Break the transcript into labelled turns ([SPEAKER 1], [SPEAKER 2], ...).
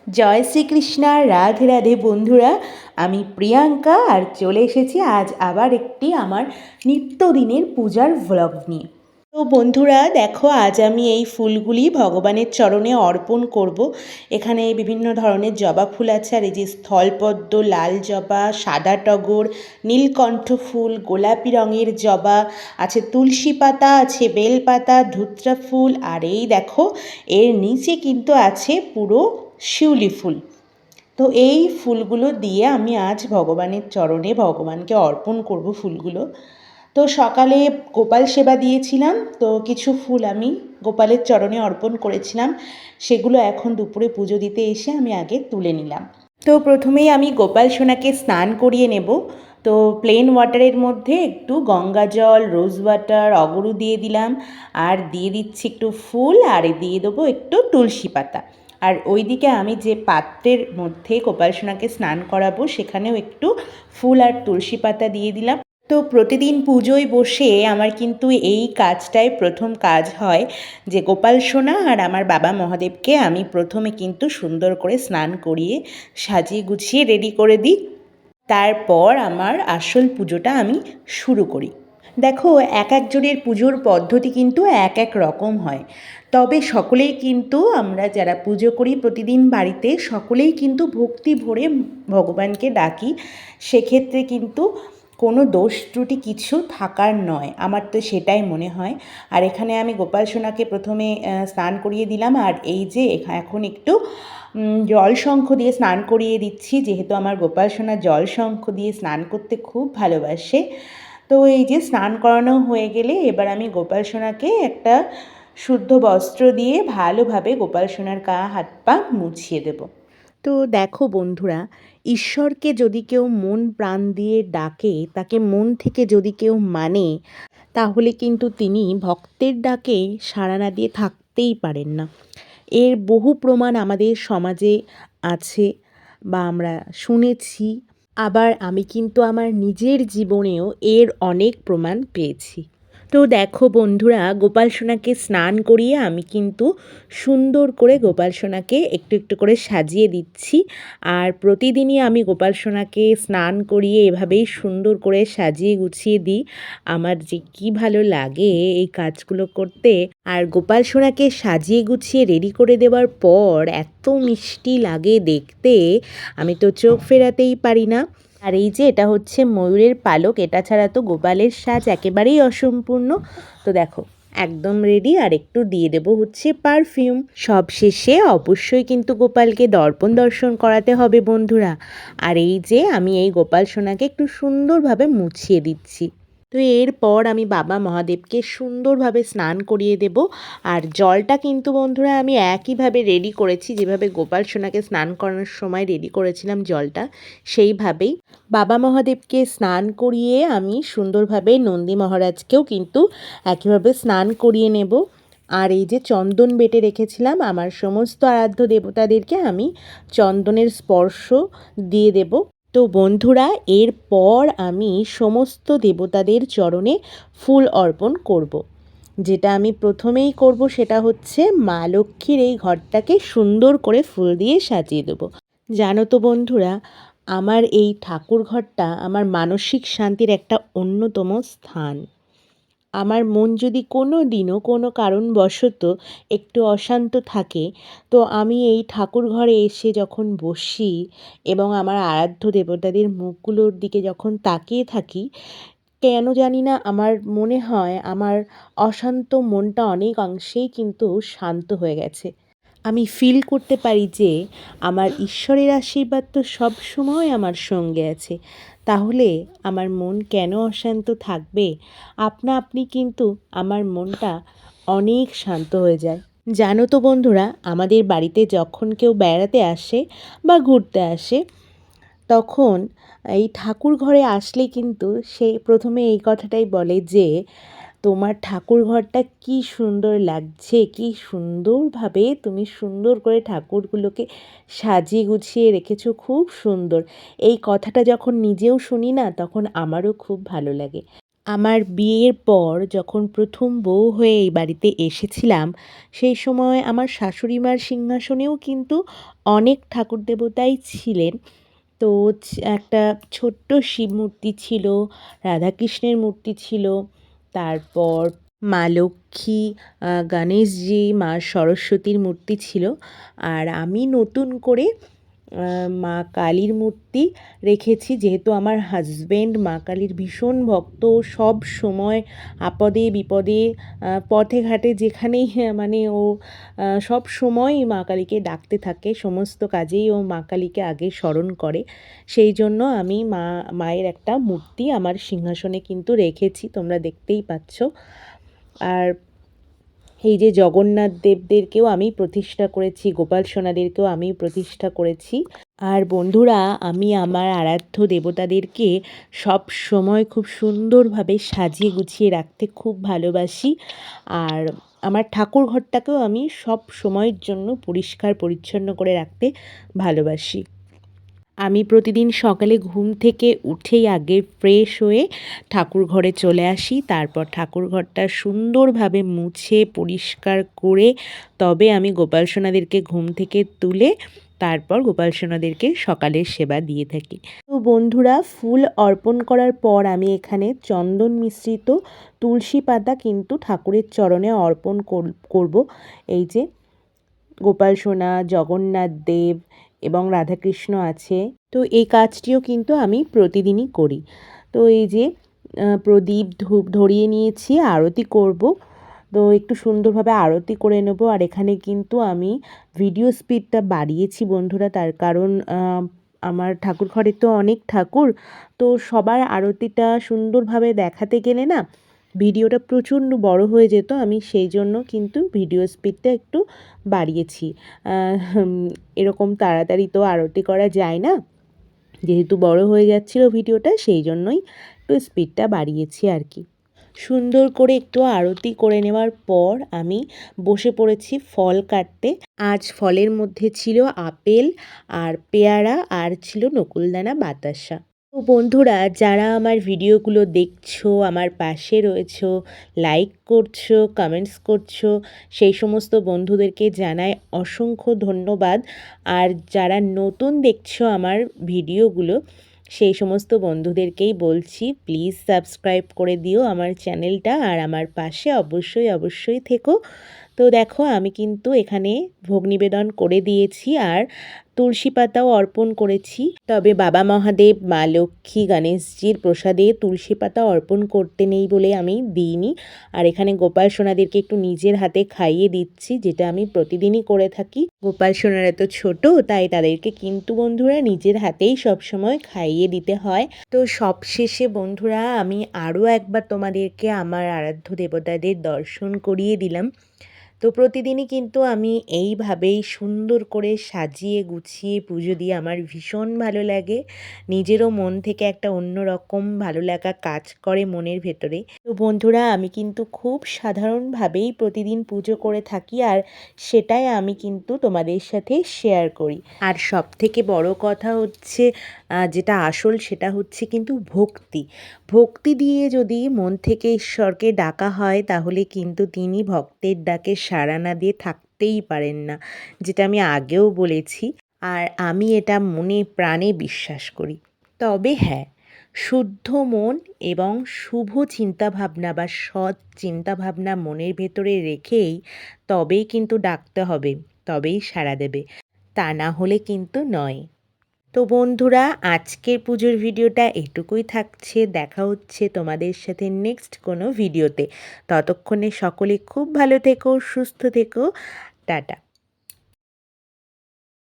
[SPEAKER 1] জয় শ্রীকৃষ্ণা, রাধে রাধে বন্ধুরা। আমি প্রিয়াঙ্কা আর চলে এসেছি আজ আবার একটি আমার নিত্যদিনের পূজার ভ্লগ নিয়ে। তো বন্ধুরা দেখো, আজ আমি এই ফুলগুলি ভগবানের চরণে অর্পণ করব। এখানে বিভিন্ন ধরনের জবা ফুল আছে, আর এই যে স্থলপদ্ম, লাল জবা, সাদা টগর, নীলকণ্ঠ ফুল, গোলাপি রঙের জবা আছে, তুলসী পাতা আছে, বেল পাতা, ধুত্রা ফুল, আর এই দেখো এর নিচে কিন্তু আছে পুরো শিউলি ফুল। তো এই ফুলগুলো দিয়ে আমি আজ ভগবানের চরণে ভগবানকে অর্পণ করব ফুলগুলো। তো সকালে গোপাল সেবা দিয়েছিলাম, তো কিছু ফুল আমি গোপালের চরণে অর্পণ করেছিলাম, সেগুলো এখন দুপুরে পুজো দিতে এসে আমি আগে তুলে নিলাম। তো প্রথমেই আমি গোপাল সোনাকে স্নান করিয়ে নেব। তো প্লেন ওয়াটারের মধ্যে একটু গঙ্গা জল, রোজ ওয়াটার, অগরু দিয়ে দিলাম, আর দিয়ে দিচ্ছি একটু ফুল, আর দিয়ে দেবো একটু তুলসী পাতা। আর ওইদিকে আমি যে পাত্রের মধ্যে গোপাল সোনাকে স্নান করাবো সেখানেও একটু ফুল আর তুলসী পাতা দিয়ে দিলাম। তো প্রতিদিন পুজোয় বসে আমার কিন্তু এই কাজটাই প্রথম কাজ হয়, যে গোপাল সোনা আর আমার বাবা মহাদেবকে আমি প্রথমে কিন্তু সুন্দর করে স্নান করিয়ে সাজিয়ে গুছিয়ে রেডি করে দিই। তারপর আমার আসল পুজোটা আমি শুরু করি। দেখো, এক একজনের পুজোর পদ্ধতি কিন্তু এক এক রকম হয়, তবে সকলেই কিন্তু আমরা যারা পুজো করি প্রতিদিন বাড়িতে সকলেই কিন্তু ভক্তি ভরে ভগবানকে ডাকি। সেক্ষেত্রে কিন্তু কোনো দোষ ত্রুটি কিছু থাকার নয়, আমার তো সেটাই মনে হয়। আর এখানে আমি গোপাল সোনাকে প্রথমে স্নান করিয়ে দিলাম, আর এই যে এখন একটু জল শঙ্খ দিয়ে স্নান করিয়ে দিচ্ছি, যেহেতু আমার গোপাল সোনা জল শঙ্খ দিয়ে স্নান করতে খুব ভালোবাসে। তো এই যে স্নান করানো হয়ে গেলে এবার আমি গোপাল সোনাকে একটা শুদ্ধ বস্ত্র দিয়ে ভালোভাবে গোপাল সোনার গা হাত পা মুছিয়ে দেব। তো দেখো বন্ধুরা, ঈশ্বরকে যদি কেউ মন প্রাণ দিয়ে ডাকে, তাকে মন থেকে যদি কেউ মানে, তাহলে কিন্তু তিনি ভক্তের ডাকে সাড়া না দিয়ে থাকতেই পারেন না। এর বহু প্রমাণ আমাদের সমাজে আছে বা আমরা শুনেছি, আবার আমি কিন্তু আমার নিজের জীবনেও এর অনেক প্রমাণ পেয়েছি। তো দেখো বন্ধুরা, গোপাল সোনাকে স্নান করিয়ে আমি কিন্তু সুন্দর করে গোপাল সোনাকে একটু একটু করে সাজিয়ে দিচ্ছি। আর প্রতিদিনই আমি গোপাল সোনাকে স্নান করিয়ে এভাবেই সুন্দর করে সাজিয়ে গুছিয়ে দিই। আমার যে কী ভালো লাগে এই কাজগুলো করতে। আর গোপাল সোনাকে সাজিয়ে গুছিয়ে রেডি করে দেওয়ার পর এত মিষ্টি লাগে দেখতে, আমি তো চোখ ফেরাতেই পারি না। আর এই যে এটা হচ্ছে ময়ূরের পালক, এটা ছাড়া তো গোপালের সাজ একেবারেই অসম্পূর্ণ। তো দেখো একদম রেডি, আর একটু দিয়ে দেবো হচ্ছে পারফিউম। সব শেষে অবশ্যই কিন্তু গোপালকে দর্পণ দর্শন করাতে হবে বন্ধুরা। আর এই যে আমি এই গোপাল সোনাকে একটু সুন্দরভাবে মুছিয়ে দিচ্ছি। তো এরপর আমি বাবা মহাদেবকে সুন্দরভাবে স্নান করিয়ে দেব। আর জলটা কিন্তু বন্ধুরা আমি একইভাবে রেডি করেছি, যেভাবে গোপাল সোনাকে স্নান করানোর সময় রেডি করেছিলাম জলটা, সেইভাবেই বাবা মহাদেবকে স্নান করিয়ে আমি সুন্দরভাবে নন্দী মহারাজকেও কিন্তু একইভাবে স্নান করিয়ে নেব। আর এই যে চন্দন বেটে রেখেছিলাম, আমার সমস্ত আরাধ্য দেবতাদেরকে আমি চন্দনের স্পর্শ দিয়ে দেব। তো বন্ধুরা, এরপর আমি সমস্ত দেবতাদের চরণে ফুল অর্পণ করব। যেটা আমি প্রথমেই করব সেটা হচ্ছে মা লক্ষ্মীর এই ঘরটাকে সুন্দর করে ফুল দিয়ে সাজিয়ে দেবো। জানো তো বন্ধুরা, আমার এই ঠাকুর ঘরটা আমার মানসিক শান্তির একটা অন্যতম স্থান। আমার মন যদি কোনো দিনও কোনো কারণবশত একটু অশান্ত থাকে, তো আমি এই ঠাকুর ঘরে এসে যখন বসি এবং আমার আরাধ্য দেবতাদের মুখগুলোর দিকে যখন তাকিয়ে থাকি, কেন জানি না আমার মনে হয় আমার অশান্ত মনটা অনেক অংশেই কিন্তু শান্ত হয়ে গেছে। আমি ফিল করতে পারি যে আমার ঈশ্বরের আশীর্বাদ তো সবসময় আমার সঙ্গে আছে। তাহলে আমার মন কেন অশান্ত থাকবে? আপনা আপনি কিন্তু আমার মনটা অনেক শান্ত হয়ে যায়। জানো তো বন্ধুরা, আমাদের বাড়িতে যখন কেউ বেড়াতে আসে বা ঘুরতে আসে, তখন এই ঠাকুর ঘরে আসলে কিন্তু সে প্রথমে এই কথাটাই বলে যে তোমার ঠাকুর ঘরটা কী সুন্দর লাগছে, কী সুন্দরভাবে তুমি সুন্দর করে ঠাকুরগুলোকে সাজিয়ে গুছিয়ে রেখেছো, খুব সুন্দর। এই কথাটা যখন নিজেও শুনি না, তখন আমারও খুব ভালো লাগে। আমার বিয়ের পর যখন প্রথম বউ হয়ে এই বাড়িতে এসেছিলাম, সেই সময় আমার শাশুড়ি মার সিংহাসনেও কিন্তু অনেক ঠাকুর দেবতাই ছিলেন। তো একটা ছোট্ট শিব মূর্তি ছিল, রাধাকৃষ্ণের মূর্তি ছিল, তারপর মা লক্ষ্মী, গণেশজি, মা সরস্বতীর মূর্তি ছিল। আর আমি নতুন করে মা কালীর মূর্তি রেখেছি, যেহেতু আমার হাজব্যান্ড মা কালীর ভীষণ ভক্ত। সব সময় আপদে বিপদে পথে ঘাটে যেখানেই মানে ও সব সময়ই মা কালীকে ডাকতে থাকে, সমস্ত কাজেই ও মা কালীকে আগে স্মরণ করে। সেই জন্য আমি মায়ের একটা মূর্তি আমার সিংহাসনে কিন্তু রেখেছি, তোমরা দেখতেই পাচ্ছ। আর এই যে জগন্নাথ দেবদেরকেও আমি প্রতিষ্ঠা করেছি, গোপাল সোনাদেরকেও আমি প্রতিষ্ঠা করেছি। আর বন্ধুরা, আমি আমার আরাধ্য দেবতাদেরকে সব সময় খুব সুন্দরভাবে সাজিয়ে গুছিয়ে রাখতে খুব ভালোবাসি। আর আমার ঠাকুর ঘরটাকেও আমি সব সময়ের জন্য পরিষ্কার পরিচ্ছন্ন করে রাখতে ভালোবাসি। আমি প্রতিদিন সকালে ঘুম থেকে উঠেই আগে ফ্রেশ হয়ে ঠাকুর ঘরে চলে আসি, তারপর ঠাকুর ঘরটা সুন্দরভাবে মুছে পরিষ্কার করে তবে আমি গোপাল সোনাদেরকে ঘুম থেকে তুলে তারপর গোপাল সোনাদেরকে সকালের সেবা দিয়ে থাকি। তো বন্ধুরা, ফুল অর্পণ করার পর আমি এখানে চন্দন মিশ্রিত তুলসী পাতা কিন্তু ঠাকুরের চরণে অর্পণ করব। এই যে গোপাল সোনা, জগন্নাথ দেব এবং রাধাকৃষ্ণ আছে। তো এই কাজটিও কিন্তু আমি প্রতিদিনই করি। তো এই যে প্রদীপ ধূপ ধরিয়ে নিয়েছি, আরতি করব। তো একটু সুন্দরভাবে আরতি করে নেব। আর এখানে কিন্তু আমি ভিডিও স্পিডটা বাড়িয়েছি বন্ধুরা, তার কারণ আমার ঠাকুর ঘরে তো অনেক ঠাকুর, তো সবার আরতিটা সুন্দরভাবে দেখাতে গেলে না ভিডিওটা প্রচণ্ড বড় হয়ে যেত। আমি সেই জন্য কিন্তু ভিডিও স্পিডটা একটু বাড়িয়েছি। এরকম তাড়াতাড়ি তো আরতি করা যায় না, যেহেতু বড় হয়ে যাচ্ছিল ভিডিওটা, সেই জন্যই একটু স্পিডটা বাড়িয়েছি আর কি। সুন্দর করে একটু আরতি করে নেওয়ার পর আমি বসে পড়েছি ফল কাটতে। আজ ফলের মধ্যে ছিল আপেল আর পেয়ারা, আর ছিল নকুলদানা বাতাসা। তো বন্ধুরা, যারা আমার ভিডিওগুলো দেখছো, আমার পাশে রয়েছো, লাইক করছো, কমেন্টস করছো, সেই সমস্ত বন্ধুদেরকে জানাই অসংখ্য ধন্যবাদ। আর যারা নতুন দেখছো আমার ভিডিওগুলো, সেই সমস্ত বন্ধুদেরকেই বলছি প্লিজ সাবস্ক্রাইব করে দিও আমার চ্যানেলটা, আর আমার পাশে অবশ্যই অবশ্যই থেকো। তো দেখো, আমি কিন্তু এখানে ভোগ নিবেদন করে দিয়েছি আর তুলসী পাতাও অর্পণ করেছি। তবে বাবা মহাদেব, মা লক্ষ্মী, গণেশজির প্রসাদে তুলসী পাতা অর্পণ করতে নেই বলে আমি দিইনি। আর এখানে গোপাল সোনাদেরকে একটু নিজের হাতে খাইয়ে দিচ্ছি, যেটা আমি প্রতিদিনই করে থাকি। গোপাল সোনারা তো ছোট, তাই তাদেরকে কিন্তু বন্ধুরা নিজের হাতেই সবসময় খাইয়ে দিতে হয়। তো সবশেষে বন্ধুরা, আমি আরও একবার তোমাদেরকে আমার আরাধ্য দেবতাদের দর্শন করিয়ে দিলাম। তো প্রতিদিনই কিন্তু আমি এইভাবেই সুন্দর করে সাজিয়ে গুছিয়ে পুজো দিয়ে আমার ভীষণ ভালো লাগে। নিজেরও মন থেকে একটা অন্যরকম ভালো লাগা কাজ করে মনের ভেতরে। তো বন্ধুরা, আমি কিন্তু খুব সাধারণভাবেই প্রতিদিন পুজো করে থাকি, আর সেটাই আমি কিন্তু তোমাদের সাথে শেয়ার করি। আর সবথেকে বড় কথা হচ্ছে, যেটা আসল, সেটা হচ্ছে কিন্তু ভক্তি। ভক্তি দিয়ে যদি মন থেকে ঈশ্বরকে ডাকা হয়, তাহলে কিন্তু তিনি ভক্তের ডাকে সাড়া না দিয়ে থাকতেই পারেন না, যেটা আমি আগেও বলেছি। আর আমি এটা মনে প্রাণে বিশ্বাস করি। তবে হ্যাঁ, শুদ্ধ মন এবং শুভ চিন্তাভাবনা বা সৎ চিন্তাভাবনা মনের ভেতরে রেখেই তবেই কিন্তু ডাকতে হবে, তবেই সাড়া দেবে, তা না হলে কিন্তু নয়। তো বন্ধুরা, আজকের পুজোর ভিডিওটা এটুকুই থাকছে। দেখা হচ্ছে তোমাদের সাথে নেক্সট কোনো ভিডিওতে। ততক্ষণে সকলে খুব ভালো থেকো, সুস্থ থেকো। টাটা।